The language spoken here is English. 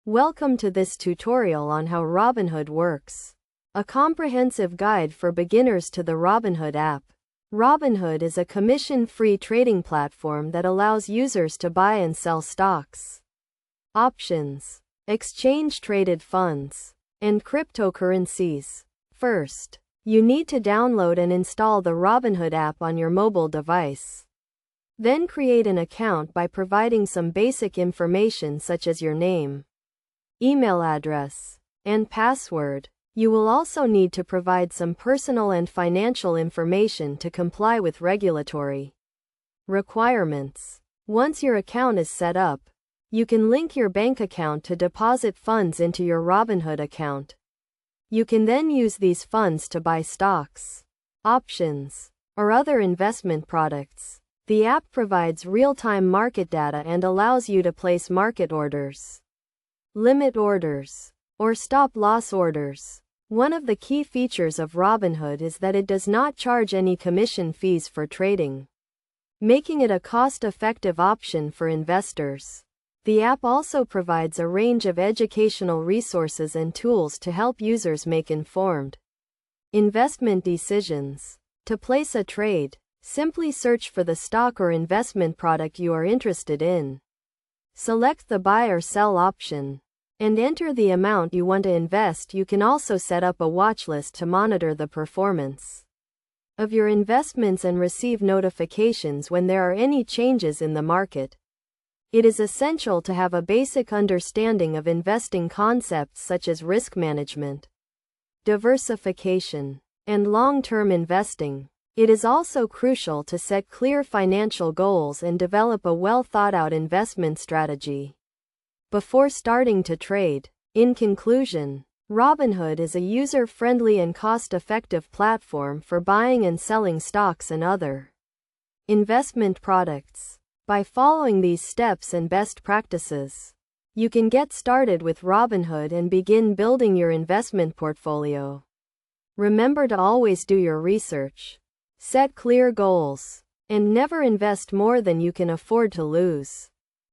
Welcome to this tutorial on how Robinhood works. A comprehensive guide for beginners to the Robinhood app. Robinhood is a commission-free trading platform that allows users to buy and sell stocks, options, exchange-traded funds, and cryptocurrencies. First, you need to download and install the Robinhood app on your mobile device. Then create an account by providing some basic information such as your name, email address, and password. You will also need to provide some personal and financial information to comply with regulatory requirements. Once your account is set up, you can link your bank account to deposit funds into your Robinhood account. You can then use these funds to buy stocks, options, or other investment products. The app provides real-time market data and allows you to place market orders, limit orders, or stop-loss orders. One of the key features of Robinhood is that it does not charge any commission fees for trading, making it a cost-effective option for investors. The app also provides a range of educational resources and tools to help users make informed investment decisions. To place a trade, simply search for the stock or investment product you are interested in. Select the buy or sell option, and enter the amount you want to invest. You can also set up a watch list to monitor the performance of your investments and receive notifications when there are any changes in the market. It is essential to have a basic understanding of investing concepts such as risk management, diversification, and long-term investing. It is also crucial to set clear financial goals and develop a well-thought-out investment strategy before starting to trade. In conclusion, Robinhood is a user-friendly and cost-effective platform for buying and selling stocks and other investment products. By following these steps and best practices, you can get started with Robinhood and begin building your investment portfolio. Remember to always do your research, set clear goals, and never invest more than you can afford to lose.